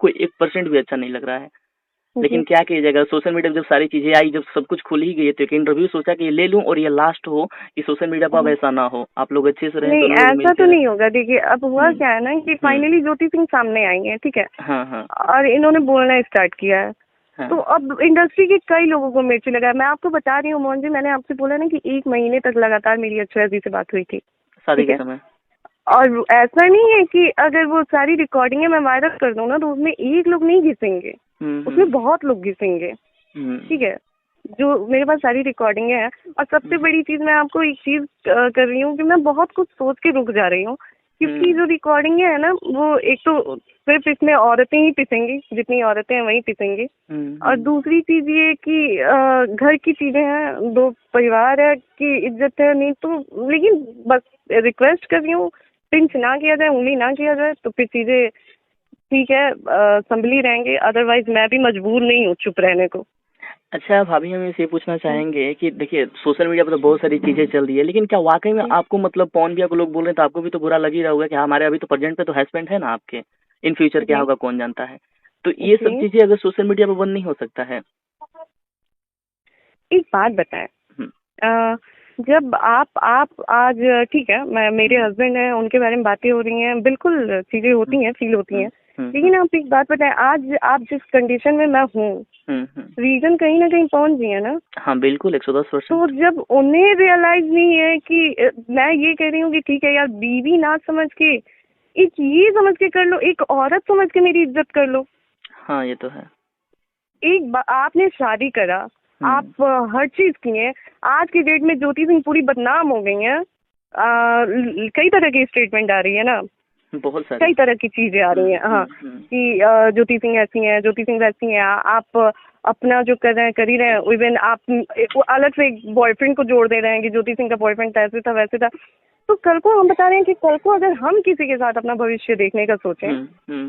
को 1% भी अच्छा नहीं लग रहा है। लेकिन क्या किया जाएगा, सोशल मीडिया में जब सारी चीजें आई, जब सब कुछ खुल ही गई, तो एक इंटरव्यू सोचा कि ये ले लूं और ये लास्ट हो, कि सोशल मीडिया पर अब ऐसा ना हो, आप लोग अच्छे से रहें, नहीं, दोनों लोग ऐसा मिलके तो रहें। नहीं होगा। देखिए अब हुआ क्या है ना कि फाइनली ज्योति सिंह सामने आई है, ठीक है, हाँ हाँ और इन्होंने बोलना स्टार्ट किया है। हाँ। तो अब इंडस्ट्री के कई लोगों को मिर्ची लगा है। मैं आपको बता रही हूँ मोहन जी, मैंने आपसे बोला ना कि 1 महीने तक लगातार मेरी अक्षरा जी से बात हुई थी, शादी ठीक के है। समय। और ऐसा नहीं है कि अगर वो सारी रिकॉर्डिंगें मैं वायरल कर दूं ना तो उसमें एक लोग नहीं घिसेंगे, उसमें बहुत लोग घिसेंगे, ठीक है। जो मेरे पास सारी रिकॉर्डिंगें हैं। और सबसे बड़ी चीज मैं आपको एक चीज कर रही हूँ कि मैं बहुत कुछ सोच के रुक जा रही हूँ, क्योंकि जो रिकॉर्डिंगें है ना वो एक तो सिर्फ इसमें औरतें ही पिसेंगी, जितनी औरतें हैं वही पिसेंगी। और दूसरी चीज ये कि घर की चीजें हैं, 2 परिवार है की इज्जत है, नहीं तो लेकिन बस रिक्वेस्ट कर रही हूँ, पिंच ना किया जाए, उंगली ना किया जाए, तो फिर चीजें ठीक है, संभली रहेंगे। अदरवाइज मैं भी मजबूर नहीं हूँ चुप रहने को। अच्छा भाभी, हम इसे पूछना चाहेंगे कि देखिए सोशल मीडिया पर तो बहुत सारी चीजें चल रही है, लेकिन क्या वाकई में आपको मतलब पवन भैया को लोग बोल रहे हैं तो आपको भी तो बुरा लग ही रहा होगा कि हमारे अभी तो प्रेजेंट पे तो हस्बैंड है ना आपके, इन फ्यूचर क्या होगा कौन जानता है। तो ये सब चीजें अगर सोशल मीडिया पर बंद नहीं हो सकता है। एक बात बताएं, जब आप आज ठीक है, मैं मेरे हस्बैंड हैं, उनके बारे में बातें हो रही हैं, बिल्कुल चीजें होती हैं, फील होती हैं, लेकिन आप एक बात बताएं, आज आप जिस कंडीशन में मैं हूँ, रीजन कहीं ना कहीं पहुंच गई है ना। हाँ बिल्कुल, 110%। तो जब उन्हें रियलाइज नहीं है कि मैं ये कह रही हूँ कि ठीक है यार, बीवी ना समझ के, एक ये समझ के कर लो, एक औरत समझ के मेरी इज्जत कर लो। हाँ ये तो है। आपने शादी करा, आप हर चीज किए। आज की डेट में ज्योति सिंह पूरी बदनाम हो गई हैं। कई तरह की स्टेटमेंट आ रही है ना, बहुत सारी, कई तरह की चीजें आ रही हैं, हाँ, कि ज्योति सिंह ऐसी हैं, ज्योति सिंह वैसी हैं। आप अपना जो कर रहे हैं कर ही रहे हैं। इवन आप अलग से एक बॉयफ्रेंड को जोड़ दे रहे हैं कि ज्योति सिंह का बॉयफ्रेंड ऐसे था वैसे था। तो कल को हम बता रहे हैं कि कल को अगर हम किसी के साथ अपना भविष्य देखने का सोचें,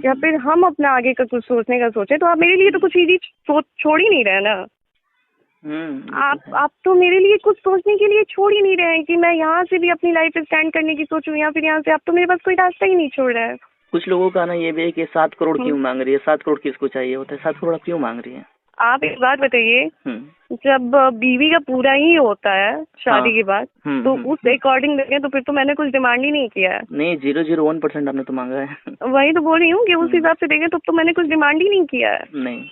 या फिर हम अपना आगे का कुछ सोचने का सोचें, तो आप मेरे लिए तो कुछ इजी छोड़ ही नहीं रहे ना। आप तो मेरे लिए कुछ सोचने के लिए छोड़ ही नहीं रहे हैं कि मैं यहाँ से भी अपनी लाइफ स्टैंड करने की सोचूं, या फिर यहाँ से आप तो मेरे पास कोई रास्ता ही नहीं छोड़ रहे हैं। कुछ लोगों का ना ये भी है कि 7 करोड़ क्यों मांग रही है, 7 करोड़ किसको चाहिए होता है, 7 करोड़ क्यों मांग रही है। आप एक बात बताइए, जब बीवी का पूरा ही होता है शादी के बाद, तो उस अकॉर्डिंग देखें तो फिर तो मैंने कुछ डिमांड ही नहीं किया है। नहीं, 001% आपने तो मांगा है। वही तो बोल रही हूँ कि उस हिसाब से देखें तो मैंने कुछ डिमांड ही नहीं किया है। नहीं,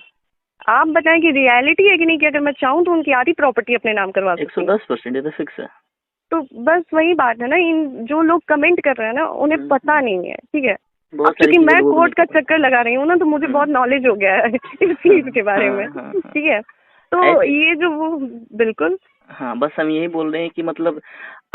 आप बताएं कि रियलिटी है कि नहीं, कि अगर मैं चाहूँ तो उनकी आधी प्रॉपर्टी अपने नाम करवा सकती हूँ। 110% ये तो फिक्स है। तो बस वही बात है ना, इन जो लोग कमेंट कर रहे हैं ना उन्हें पता नहीं है, ठीक है। अब क्योंकि मैं कोर्ट का चक्कर लगा रही हूँ ना, तो मुझे बहुत नॉलेज हो गया है इस चीज के बारे में, ठीक है। तो ये जो वो बिल्कुल, हाँ बस हम यही बोल रहे हैं कि मतलब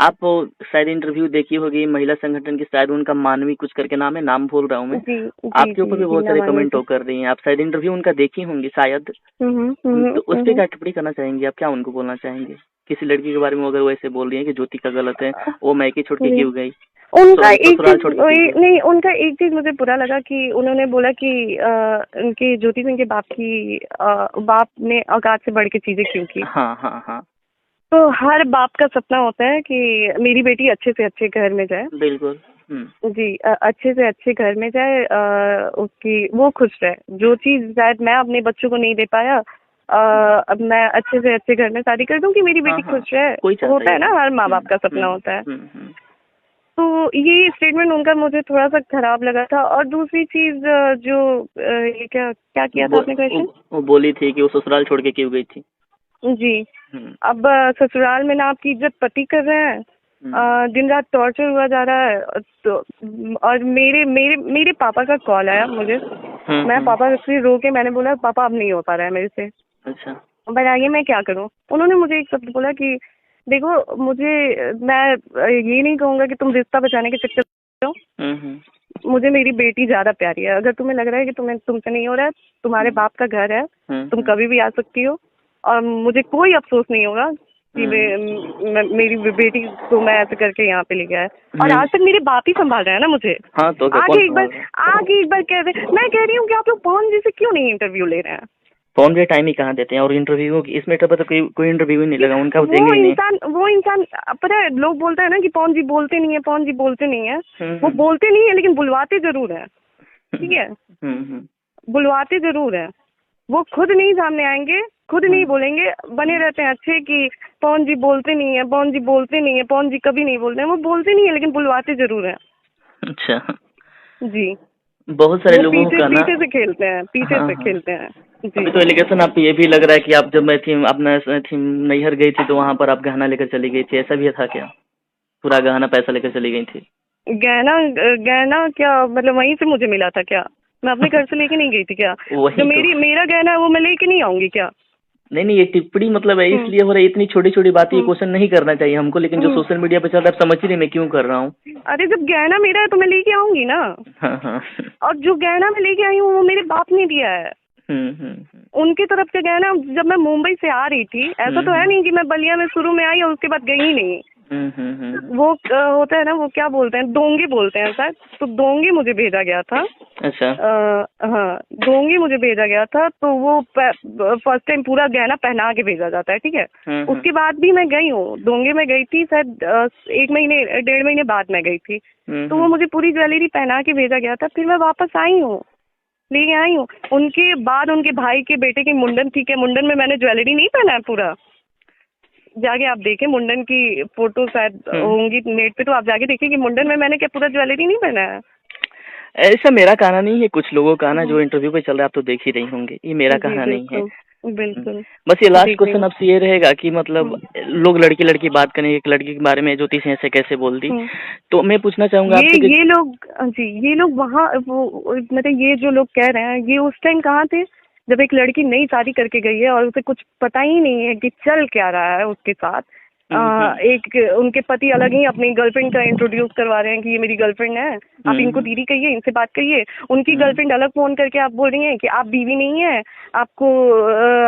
आप शायद इंटरव्यू देखी होगी महिला संगठन की, शायद उनका मानवी कुछ करके नाम है, नाम भूल रहा हूँ मैं। आपके ऊपर भी बहुत सारे कमेंट कर रही हैं, आप शायद इंटरव्यू उनका देखी होंगी शायद। तो उस पर क्या टिप्पणी करना चाहेंगी आप, क्या उनको बोलना चाहेंगे किसी लड़की के बारे में अगर वो ऐसे बोल रही है कि ज्योति का गलत है, वो मैके छोड़ के क्यों गई। उनका एक चीज नहीं, उनका एक चीज मुझे बुरा लगा कि उन्होंने बोला कि उनके ज्योति सिंह के बाप ने औकात से बढ़ के चीजें क्यों की। हाँ हाँ हाँ। तो हर बाप का सपना होता है कि मेरी बेटी अच्छे से अच्छे घर में जाए। बिल्कुल। जी, अच्छे से अच्छे घर में जाए, उसकी वो खुश रहे, जो चीज शायद मैं अपने बच्चों को नहीं दे पाया, अब मैं अच्छे से अच्छे घर में शादी कर दूं कि मेरी बेटी खुश रहे। होता है ना, हर माँ बाप का सपना होता है। तो ये स्टेटमेंट उनका मुझे थोड़ा सा खराब लगा था। और दूसरी चीज जो ये क्या किया था आपने क्वेश्चन, वो बोली थी कि वो ससुराल छोड़ के क्यों गई थी। जी, अब ससुराल में ना आपकी इज्जत पति कर रहे हैं, दिन रात टॉर्चर हुआ जा रहा है। तो और मेरे पापा का कॉल आया मुझे, मैं पापा से रो के मैंने बोला पापा अब नहीं हो पा रहा है मेरे से। अच्छा, बताइए मैं क्या करूं। उन्होंने मुझे एक शब्द बोला कि देखो मैं ये नहीं कहूंगा कि तुम रिश्ता बचाने के चक्कर में हो, मुझे मेरी बेटी ज्यादा प्यारी है। अगर तुम्हें लग रहा है कि तुमसे नहीं हो रहा है, तुम्हारे बाप का घर है, तुम कभी भी आ सकती हो, और मुझे कोई अफसोस नहीं होगा कि मेरी बेटी को मैं ऐसे करके यहाँ पे ले गया है। और आज तक मेरे बाप ही संभाल रहे हैं ना मुझे। हाँ, तो आगे एक बार कह रहे, मैं कह रही हूँ कि आप लोग पवन जी से क्यों नहीं इंटरव्यू ले रहे हैं। पवन जी टाइम ही कहाँ देते हैं, और इंटरव्यू इस मैटर पर तो कोई इंटरव्यू ही नहीं लगा उनका। वो इंसान पता है, लोग बोलते हैं ना कि पवन जी बोलते नहीं है, पवन जी बोलते नहीं है। वो बोलते नहीं है लेकिन बुलवाते जरूर है, ठीक है। बुलवाते जरूर है, वो खुद नहीं सामने आएंगे, खुद नहीं बोलेंगे, बने रहते हैं अच्छे कि पवन जी बोलते नहीं है, पवन जी बोलते नहीं है, पवन जी कभी नहीं बोलते हैं, वो बोलते नहीं है लेकिन बुलवाते जरूर है। अच्छा जी, बहुत सारे लोगों का ना पीछे से खेलते हैं, पीछे से खेलते हैं। अभी तो एलिगेशन आप ये भी लग रहा है कि आप जब मैं थी अपना थी नैहर गई थी तो वहाँ पर आप गहना लेकर चली गई थी, ऐसा भी था क्या? पूरा गहना पैसा लेकर चली गई थी? गहना क्या मतलब वहीं से मुझे मिला था क्या? मैं अपने घर से लेके नहीं गई थी क्या? जो मेरा गहना है वो मैं लेके नहीं आऊंगी क्या? नहीं ये टिप्पणी मतलब है इसलिए हो रहा है, इतनी छोटी छोटी बातें ये क्वेश्चन नहीं करना चाहिए हमको, लेकिन जो सोशल मीडिया पे चल रहा है आप समझ रही मैं क्यों कर रहा हूँ? अरे जब गहना मेरा है तो मैं लेके आऊंगी ना। हाँ। और जो गहना मैं लेके आई हूँ वो मेरे बाप ने दिया है। उनकी तरफ से गहना, जब मैं मुंबई से आ रही थी, ऐसा तो है नहीं कि मैं बलिया में शुरू में आई और उसके बाद गई ही नहीं। वो होता है ना, वो क्या बोलते हैं, डोंगे बोलते हैं सर, तो डोंगे मुझे भेजा गया था। अच्छा। हाँ, डोंगे मुझे भेजा गया था, तो वो फर्स्ट टाइम पूरा गहना पहना के भेजा जाता है, ठीक है। उसके बाद भी मैं गई हूँ, डोंगे में गई थी शायद 1 महीने 1.5 महीने बाद मैं गई थी, तो वो मुझे पूरी ज्वेलरी पहना के भेजा गया था। फिर मैं वापस आई हूँ, लेके आई हूँ। उनके बाद उनके भाई के बेटे की मुंडन थी, क्या मुंडन में मैंने ज्वेलरी नहीं पहना है पूरा? जाके आप देखें, मुंडन की फोटो शायद होंगी नेट पे, तो आप जाके देखिए कि मुंडन में मैंने क्या पूरा ज्वेलरी नहीं पहना है। ऐसा मेरा कहना नहीं है, कुछ लोगों का ना जो इंटरव्यू पे चल रहा है आप तो देख ही रही होंगे, ये मेरा कहना नहीं है। बिल्कुल। बस ये लास्ट क्वेश्चन आपसे ये रहेगा कि मतलब लोग लड़की लड़की बात करेंगे, एक लड़की के बारे में ज्योति सिंह ऐसे कैसे बोल दी, तो मैं पूछना चाहूंगा आपसे ये लोग जी, ये लोग वहाँ वो मतलब ये जो लोग कह रहे हैं, ये उस टाइम कहाँ थे जब एक लड़की नई शादी करके गई है और उसे कुछ पता ही नहीं है कि चल क्या रहा है उसके साथ। एक उनके पति अलग ही अपनी गर्लफ्रेंड का इंट्रोड्यूस करवा रहे हैं कि ये मेरी गर्लफ्रेंड है, आप इनको दीदी कहिए, इनसे बात करिए। उनकी गर्लफ्रेंड अलग फोन करके आप बोल रही हैं कि आप बीवी नहीं है, आपको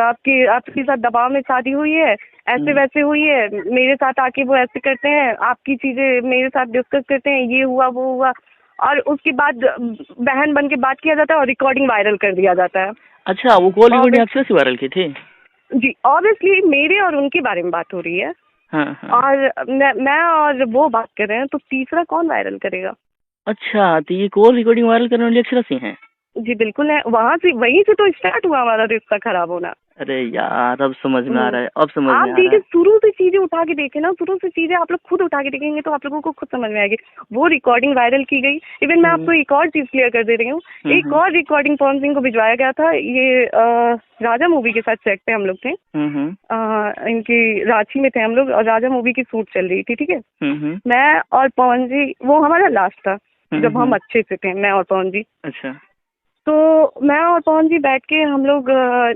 आपके साथ दबाव में शादी हुई है, ऐसे वैसे हुई है, मेरे साथ आके वो ऐसे करते हैं, आपकी चीजें मेरे साथ डिस्कस करते हैं, ये हुआ वो हुआ, और उसके बाद बहन बन के बात किया जाता है और रिकॉर्डिंग वायरल कर दिया जाता है। अच्छा, वो कॉल रिकॉर्डिंग आपसे से वायरल की थी? जी, ऑब्वियसली मेरे और उनके बारे में बात हो रही है। हाँ। और मैं और वो बात कर रहे हैं, तो तीसरा कौन वायरल करेगा? अच्छा, तो ये कॉल रिकॉर्डिंग वायरल करने वाली अक्षरा सिंह है? जी बिल्कुल है, वहीं से तो स्टार्ट हुआ हमारा रिश्ता खराब होना। अरे यार, अब समझ में आ रहा है, अब समझ में आ रहा है। आप देखिए, शुरू से चीजें उठा के देखे ना, शुरू से चीजें आप लोग खुद उठा के देखेंगे तो आप लोगों को खुद समझ में आएगी। वो रिकॉर्डिंग वायरल की गई। इवन मैं आपको एक और चीज क्लियर कर दे रही हूँ, एक और रिकॉर्डिंग पवन सिंह को भिजवाया गया था। ये राजा मूवी के साथ सेट पे हम लोग थे, इनकी रांची में थे हम लोग, और राजा मूवी की शूट चल रही थी, ठीक है। मैं और पवन जी, वो हमारा लास्ट था जब हम अच्छे से थे, मैं और पवन जी। अच्छा। तो मैं और पवन जी बैठ के, हम लोग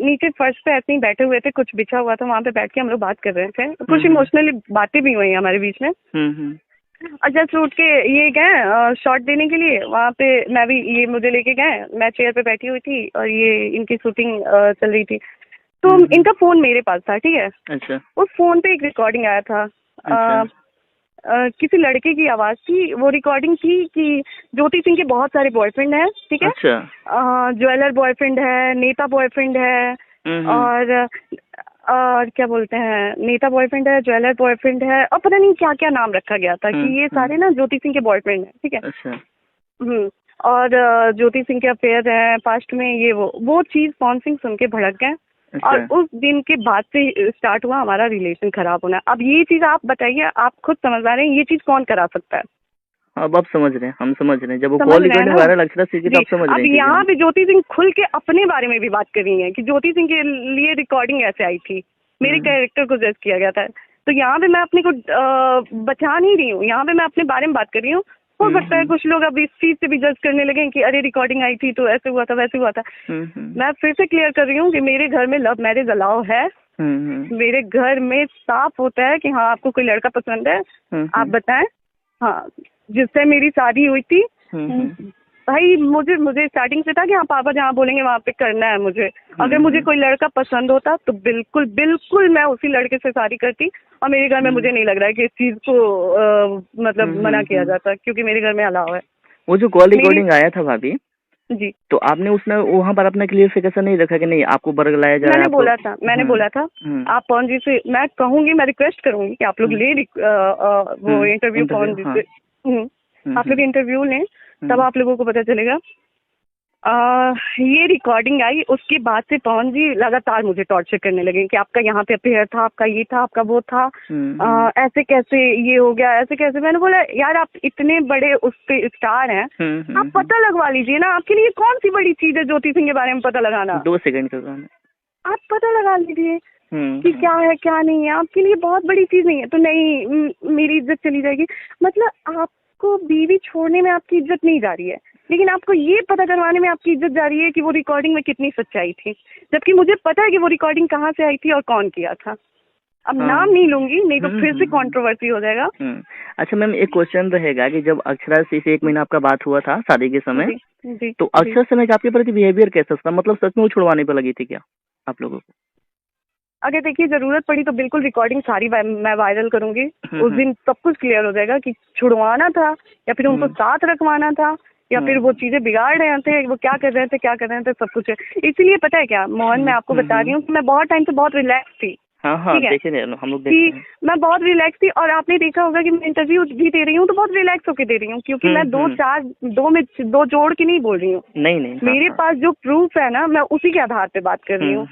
नीचे फर्श पे ऐसे ही बैठे हुए थे, कुछ बिछा हुआ था, वहाँ पे बैठ के हम लोग बात कर रहे थे। कुछ इमोशनली बातें भी हुई हमारे बीच में। और जस्ट उठ के ये गए शॉट देने के लिए, वहाँ पे मैं भी, ये मुझे लेके गए, मैं चेयर पे बैठी हुई थी और ये इनकी शूटिंग चल रही थी। तो इनका फोन मेरे पास था, ठीक है। अच्छा। उस फोन पे एक रिकॉर्डिंग आया था। किसी लड़के की आवाज थी, वो रिकॉर्डिंग थी कि ज्योति सिंह के बहुत सारे बॉयफ्रेंड हैं, ठीक है। अच्छा। ज्वेलर बॉयफ्रेंड है, नेता बॉयफ्रेंड है, और क्या बोलते हैं, नेता बॉयफ्रेंड है, ज्वेलर बॉयफ्रेंड है, और पता नहीं क्या क्या नाम रखा गया था कि ये सारे ना ज्योति सिंह के बॉयफ्रेंड हैं, ठीक है। अच्छा। और ज्योति सिंह के अफेयर है पास्ट में, ये वो चीज पवन सिंह सुन के भड़क गए। अच्छा। और उस दिन के बाद से स्टार्ट हुआ हमारा रिलेशन खराब होना। अब ये चीज आप बताइए, आप खुद समझ आ रहे हैं ये चीज कौन करा सकता है? अब आप समझ रहे हैं, हम समझ रहे हैं, जब वो call recording viral Akshara Singh की, तो आप समझ रहे हैं। अब यहाँ पे ज्योति सिंह खुल के अपने बारे में भी बात कर रही है कि ज्योति सिंह के लिए रिकॉर्डिंग ऐसे आई थी, मेरे कैरेक्टर को जज किया गया था। तो यहाँ पे मैं अपने को बचा नहीं रही हूँ, यहाँ पे मैं अपने बारे में बात कर रही हूँ। हो सकता है कुछ लोग अब इस चीज से भी जज करने लगे कि अरे रिकॉर्डिंग आई थी तो ऐसे हुआ था वैसे हुआ था। मैं फिर से क्लियर कर रही हूँ कि मेरे घर में लव मैरिज अलाउ है। मेरे घर में साफ होता है कि हाँ, आपको कोई लड़का पसंद है, आप बताएं। हाँ, जिससे मेरी शादी हुई थी, भाई मुझे स्टार्टिंग से था कि हाँ, पापा जहाँ बोलेंगे वहाँ पे करना है मुझे। अगर मुझे कोई लड़का पसंद होता तो बिल्कुल मैं उसी लड़के से शादी करती। और मेरे घर में मुझे नहीं लग रहा है कि इस चीज को मतलब मना किया जाता, क्योंकि मेरे घर में अलाउ है। वो जो कॉल रिकॉर्डिंग आया था भाभी जी, तो आपने उसमें वहाँ पर अपना क्लियरिफिकेशन नहीं रखा कि नहीं आपको बर्ग लाया जा रहा है? मैंने बोला था आप पवन जी से, मैं कहूंगी, मैं रिक्वेस्ट करूंगी कि आप लोग ले वो इंटरव्यू पवन जी से, आप लोग इंटरव्यू लें, तब आप लोगों को पता चलेगा। ये रिकॉर्डिंग आई, उसके बाद से पवन जी लगातार मुझे टॉर्चर करने लगे कि आपका यहाँ पे अफेयर था, आपका ये था, आपका वो था, ऐसे कैसे ये हो गया, ऐसे कैसे। मैंने बोला यार आप इतने बड़े उस पे स्टार हैं, आप पता लगवा लीजिए ना, आपके लिए कौन सी बड़ी चीज है ज्योति सिंह के बारे में पता लगाना। 2 सेकंड का काम है, आप पता लगा लीजिए कि क्या है क्या नहीं है, आपके लिए बहुत बड़ी चीज नहीं है। तो नहीं, मेरी इज्जत चली जाएगी। मतलब आपको बीवी छोड़ने में आपकी इज्जत नहीं जा रही है, लेकिन आपको ये पता करवाने में आपकी इज्जत जा रही है कि वो रिकॉर्डिंग में कितनी सच्चाई थी, जबकि मुझे पता है कि वो रिकॉर्डिंग कहाँ से आई थी और कौन किया था। अब नाम नहीं लूंगी, नहीं तो फिर से कंट्रोवर्सी हो जाएगा। अच्छा मैम, एक क्वेश्चन रहेगा कि जब अक्षरा से 1 महीना आपका बात हुआ था शादी के समय, जी, तो अक्षरा समय आपके प्रति बिहेवियर कैसा था? मतलब सच में वो छुड़वाने पर लगी थी क्या आप लोगों को? अगर देखिए जरूरत पड़ी तो बिल्कुल रिकॉर्डिंग सारी मैं वायरल करूंगी। उस दिन सब कुछ क्लियर हो जाएगा कि छुड़वाना था या फिर उनको साथ रखवाना था या फिर वो चीजें बिगाड़ रहे थे, वो क्या कर रहे थे सब कुछ है। इसीलिए पता है क्या मोहन, मैं आपको बता रही हूँ कि मैं बहुत टाइम से बहुत रिलैक्स थी। हाँ, देखे हम लोग देखते हैं। मैं बहुत रिलैक्स थी और आपने देखा होगा कि मैं इंटरव्यू भी दे रही हूँ तो बहुत रिलैक्स होकर दे रही हूँ, क्योंकि मैं दो जोड़ के नहीं बोल रही हूँ। नहीं, मेरे पास जो प्रूफ है ना, मैं उसी के आधार पे बात कर रही हूँ।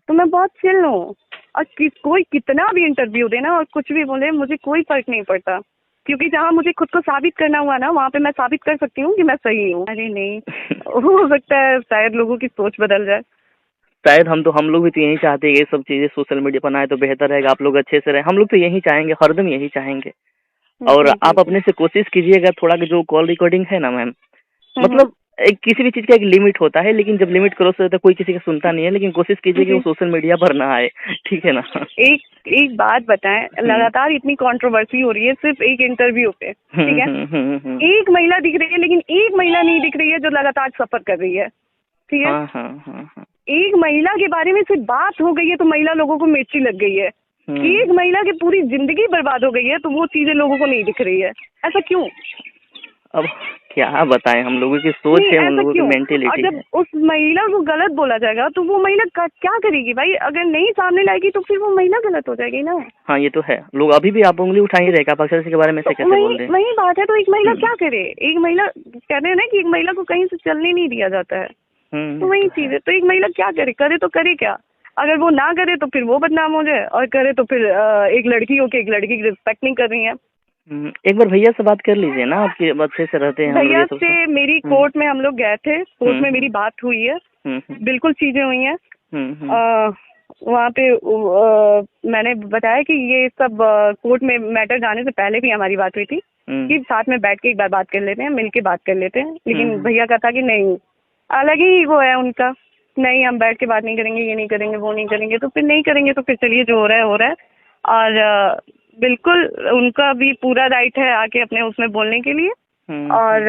तो मैं बहुत चिल हूँ और कोई कितना भी इंटरव्यू देना और कुछ भी बोले, मुझे कोई फर्क नहीं पड़ता, क्योंकि जहाँ मुझे खुद को साबित करना हुआ ना, वहाँ पे मैं साबित कर सकती हूँ कि मैं सही हूँ। अरे नहीं, हो सकता है शायद लोगों की सोच बदल जाए। शायद हम लोग भी तो यही चाहते हैं, ये सब चीजें सोशल मीडिया पर आए तो बेहतर रहेगा, आप लोग अच्छे से रहे, हम लोग तो यही चाहेंगे, हरदम यही चाहेंगे। और आप अपने से कोशिश कीजिएगा थोड़ा कि जो कॉल रिकॉर्डिंग है ना मैम, मतलब किसी भी चीज का एक लिमिट होता है, लेकिन जब लिमिट क्रॉस होता है कोई किसी का सुनता नहीं है, लेकिन कोशिश कीजिए कि वो सोशल मीडिया पर ना आए, ठीक है ना। एक बात बताएं, लगातार इतनी कंट्रोवर्सी हो रही है सिर्फ एक इंटरव्यू पे, ठीक है। एक महिला दिख रही है, लेकिन एक महिला नहीं दिख रही है जो लगातार सफर कर रही है, ठीक है। हाँ। एक महिला के बारे में सिर्फ बात हो गई है तो महिला लोगों को मिर्ची लग गई है। एक महिला की पूरी जिंदगी बर्बाद हो गई है तो वो चीजें लोगों को नहीं दिख रही है। ऐसा क्यों? अब क्या बताएं, हम लोगों की सोच है, हम लोगों की मेंटेलिटी और जब उस महिला को गलत बोला जाएगा तो वो महिला क्या करेगी भाई? अगर नहीं सामने लाएगी तो फिर वो महिला गलत हो जाएगी ना। हाँ, ये तो है। लोग अभी भी आप उंगली उठा ही रहेगा अक्षरा के बारे में, से कैसे बोल रहे हैं। वही बात है। तो एक महिला क्या करे? एक महिला कहते हैं ना कि एक महिला को कहीं से चलने नहीं दिया जाता है, तो वही चीज है। तो एक महिला क्या करे तो करे क्या? अगर वो ना करे तो फिर वो बदनाम हो जाए, और करे तो फिर एक लड़की हो के एक लड़की की रिस्पेक्ट नहीं कर रही है। एक बार भैया से बात कर लीजिए ना, आपके अच्छे से रहते हैं। भैया से मेरी कोर्ट में हम लोग गए थे, कोर्ट में मेरी बात हुई है, बिल्कुल चीजें हुई हैं। वहाँ पे मैंने बताया कि ये सब कोर्ट में मैटर जाने से पहले भी हमारी बात हुई थी कि साथ में बैठ के एक बार बात कर लेते हैं, मिलके बात कर लेते हैं। लेकिन भैया का था कि नहीं, अलग ही वो है उनका, नहीं हम बैठ के बात नहीं करेंगे, ये नहीं करेंगे, वो नहीं करेंगे। तो फिर नहीं करेंगे तो फिर चलिए, जो हो रहा है। और बिल्कुल उनका भी पूरा राइट है आके अपने उसमें बोलने के लिए। और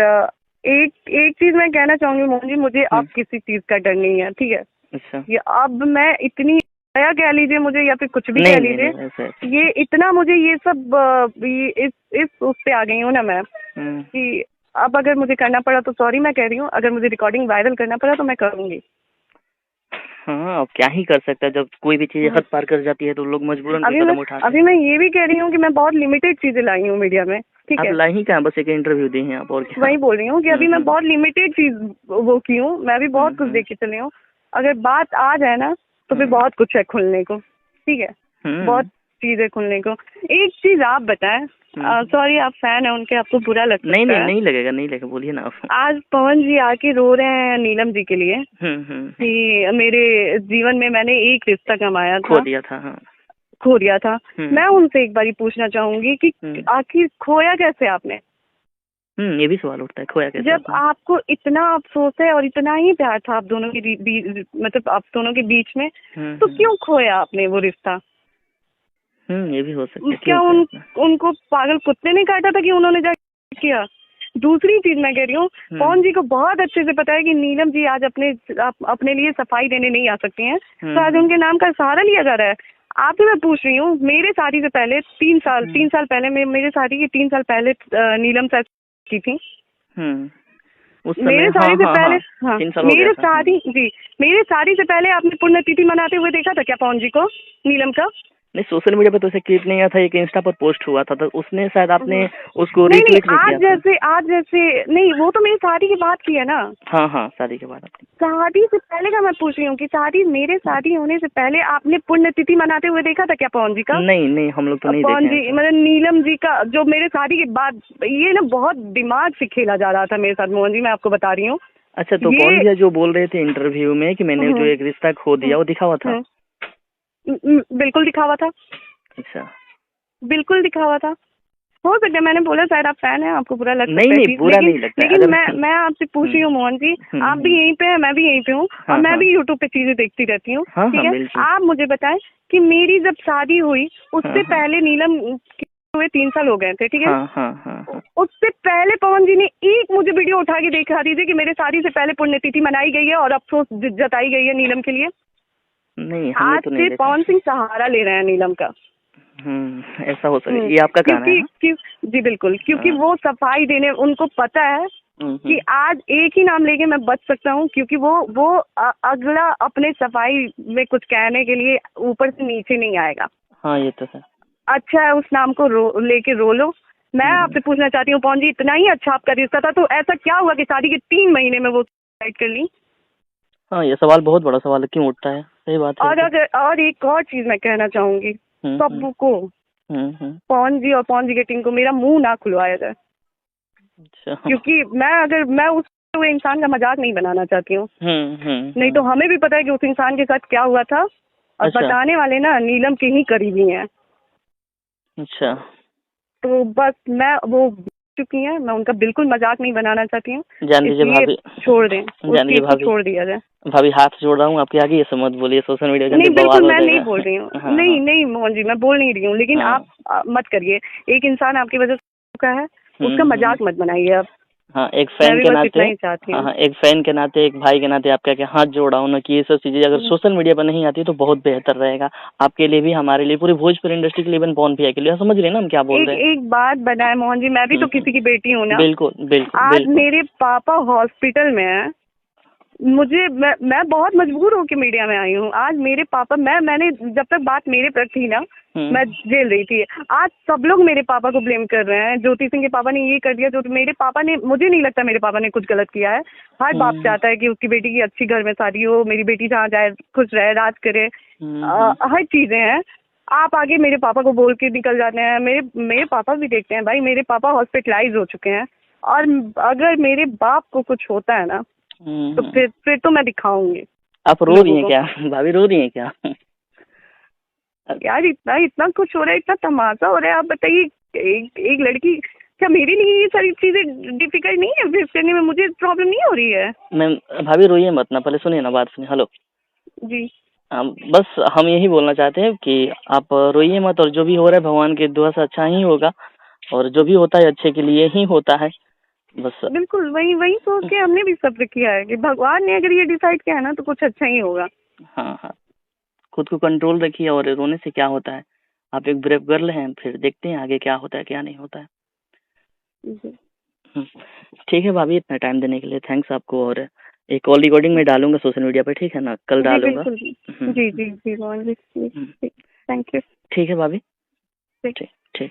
एक चीज मैं कहना चाहूंगी मोहन जी, मुझे अब किसी चीज का डर नहीं है, ठीक है। अच्छा। ये अब मैं इतनी कह लीजिए मुझे या फिर कुछ भी कह लीजिए, ये इतना मुझे ये सब इस उस पे आ गई हूँ ना मैं, कि अब अगर मुझे करना पड़ा तो सॉरी मैं कह रही हूँ, अगर मुझे रिकॉर्डिंग वायरल करना पड़ा तो मैं करूंगी। हाँ, अब क्या ही कर सकता है, जब कोई भी चीज हद पार कर जाती है तो लोग मजबूरन कदम उठाते हैं। अभी मैं ये भी कह रही हूँ कि मैं बहुत लिमिटेड चीजें लाई हूँ मीडिया में, ठीक है। आप लाई ही क्या, बस एक इंटरव्यू दी हैं आप, और क्या? वही बोल रही हूँ कि अभी मैं बहुत लिमिटेड चीज वो की हूँ, मैं भी बहुत कुछ देख के चली हूँ। अगर बात आ जाए ना तो फिर बहुत कुछ है खुलने को, ठीक है, बहुत चीजें खुलने को। एक चीज आप बताएं, सॉरी आप फैन है उनके, आपको बुरा लगता है? नहीं लगेगा, बोलिए ना आप। आज पवन जी आके रो रहे हैं नीलम जी के लिए कि मेरे जीवन में मैंने एक रिश्ता कमाया था, खो दिया था। मैं उनसे एक बारी पूछना चाहूंगी कि आखिर खोया कैसे आपने? ये भी सवाल उठता है, खोया कैसे? जब आपको इतना अफसोस है और इतना ही प्यार था आप दोनों के मतलब आप दोनों के बीच में, तो क्यों खोया आपने वो रिश्ता? ये भी हो सकता है। क्या उनको पागल कुत्ते ने काटा था कि उन्होंने जाके किया? दूसरी चीज मैं कह रही हूँ, पवन जी को बहुत अच्छे से पता है कि नीलम जी आज अपने लिए सफाई देने नहीं आ सकती हैं, तो आज उनके नाम का सहारा लिया जा रहा है। आपसे मैं पूछ रही हूँ, मेरे शादी से पहले 3 साल पहले, मेरे शादी के 3 साल पहले नीलम से की थी। मेरे शादी से पहले, हाँ, मेरे शादी से पहले आपने पुण्यतिथि मनाते हुए देखा था क्या पवन जी को, नीलम का? नहीं, सोशल मीडिया पे तो ऐसे क्लिप नहीं आया था, एक इंस्टा पर पोस्ट हुआ था तो उसने शायद आपने उसको रीट्वीट नहीं किया। आज जैसे नहीं, वो तो मेरी शादी की बात की है ना। हाँ हाँ, शादी के बाद। शादी से पहले का मैं पूछ रही हूँ कि मेरे शादी होने से पहले आपने पुण्यतिथि मनाते हुए देखा था क्या पवन जी का? नहीं नहीं, हम लोग तो नहीं पवन देखे जी मतलब नीलम जी का जो मेरे शादी के बाद, ये ना बहुत दिमाग से खेला जा रहा था मेरे साथ मोहन जी, मैं आपको बता रही हूँ। अच्छा, तो पवन भैया जो बोल रहे थे इंटरव्यू में कि मैंने जो एक रिश्ता खो दिया, वो दिखा हुआ था? बिल्कुल दिखा हुआ था। अच्छा, बिल्कुल दिखा हुआ था। हो सकता है, मैंने बोला शायद आप फैन हैं, आपको बुरा लगता है। नहीं, बुरा नहीं लगता। लेकिन मैं आपसे पूछ रही हूँ मोहन जी, आप भी यहीं पे हैं, मैं भी यहीं पे हूँ, और मैं भी यूट्यूब पे चीजें देखती रहती हूँ, ठीक है? आप मुझे बताएं कि मेरी जब शादी हुई उससे पहले नीलम हुए 3 साल हो गए थे, ठीक है? उससे पहले पवन जी ने एक मुझे वीडियो उठा के दिखा दीजिए कि मेरे शादी से पहले पुण्यतिथि मनाई गई है और अफसोस जताई गई है नीलम के लिए। नहीं, आज तो से पवन सिंह सहारा ले रहे हैं नीलम का। ऐसा हो सकता है, ये आपका कहना है? जी बिल्कुल, क्योंकि वो सफाई देने, उनको पता है कि आज एक ही नाम लेके मैं बच सकता हूँ, क्योंकि वो अगला अपने सफाई में कुछ कहने के लिए ऊपर से नीचे नहीं आएगा। हाँ, ये तो है। अच्छा है, उस नाम को लेके रो लो। मैं आपसे पूछना चाहती हूँ पवन जी, इतना ही अच्छा आपका रिश्ता था तो ऐसा क्या हुआ कि शादी के 3 महीने में वो सुसाइड कर ली? हाँ, ये सवाल बहुत बड़ा सवाल है, क्यों उठता है? सही बात है। और एक और चीज मैं कहना चाहूंगी सबको, पवन जी और पवन जी की टीम को, मेरा मुंह ना खुलवाया जाए। अच्छा। क्योंकि मैं उस इंसान का मजाक नहीं बनाना चाहती हूँ। नहीं तो हमें भी पता है कि उस इंसान के साथ क्या हुआ था, और बताने वाले ना नीलम के ही करीबी हैं। अच्छा, तो बस वो चुकी हैं, मैं उनका बिल्कुल मजाक नहीं बनाना चाहती हूँ। जान दीजिए भाभी, छोड़ दें, छोड़ दिया जाए। भाभी हाथ जोड़ रहा हूँ आपके आगे, ये समझ बोलिए सोशल मीडिया। नहीं बिल्कुल मैं नहीं बोल रही हूँ। नहीं मोहन जी, मैं बोल नहीं रही हूँ, लेकिन आप मत करिए। एक इंसान आपकी वजह से चुका है, उसका मजाक मत बनाइए आप। हाँ, एक फैन के नाते, एक फैन के नाते, एक भाई के नाते आपका क्या हाथ जोड़ा हूँ ना कि ये सब चीजें अगर सोशल मीडिया पर नहीं आती तो बहुत बेहतर रहेगा आपके लिए भी, हमारे लिए, पूरी भोजपुरी इंडस्ट्री के लिए, इवन पवन भैया के लिए। समझ रहे ना हम क्या बोल रहे हैं? एक बात बनाए मोहन जी, मैं भी तो किसी की बेटी हूँ ना। बिल्कुल बिल्कुल। आज मेरे पापा हॉस्पिटल में है, मैं बहुत मजबूर होकर मीडिया में आई हूँ। आज मेरे पापा, मैंने जब तक बात मेरे पर थी ना, मैं जेल रही थी। आज सब लोग मेरे पापा को ब्लेम कर रहे हैं, ज्योति सिंह के पापा ने ये कर दिया, जो मेरे पापा ने, मुझे नहीं लगता मेरे पापा ने कुछ गलत किया है। हर बाप चाहता है कि उसकी बेटी की अच्छी घर में शादी हो, मेरी बेटी जहाँ जाए खुश रहे, राज करे, हर चीजें हैं। आप आगे मेरे पापा को बोल के निकल जाते हैं। मेरे पापा भी देखते हैं भाई, मेरे पापा हॉस्पिटलाइज हो चुके हैं, और अगर मेरे बाप को कुछ होता है ना तो फिर तो मैं दिखाऊंगी। आप रो रही हैं क्या भाभी? रो रही हैं क्या? यार इतना कुछ हो रहा है, इतना तमाशा हो रहा है। आप बताइए, एक लड़की, क्या मेरे लिए ये सारी चीजें डिफिकल्ट नहीं है फेस करने में? मुझे प्रॉब्लम नहीं हो रही है। मैम भाभी रोइए मत ना, पहले सुनिए ना, बात सुनिए। हेलो जी। बस हम यही बोलना चाहते हैं कि आप रोइए मत, और जो भी हो रहा है भगवान की दुआ से अच्छा ही होगा, और जो भी होता है अच्छे के लिए ही होता है। बस बिल्कुल वही सोच के हमने भी सब्र किया है कि भगवान ने अगर ये डिसाइड किया है ना तो कुछ अच्छा ही होगा। हाँ, खुद को कंट्रोल रखिए, और रोने से क्या होता है, आप एक ब्रेव गर्ल हैं, फिर देखते हैं आगे क्या होता है क्या नहीं होता है। ठीक है भाभी, इतना टाइम देने के लिए थैंक्स आपको, और एक कॉल रिकॉर्डिंग में डालूंगा सोशल मीडिया पे, ठीक है ना? कल डालूंगा। जी थैंक यू। ठीक है भाभी, ठीक।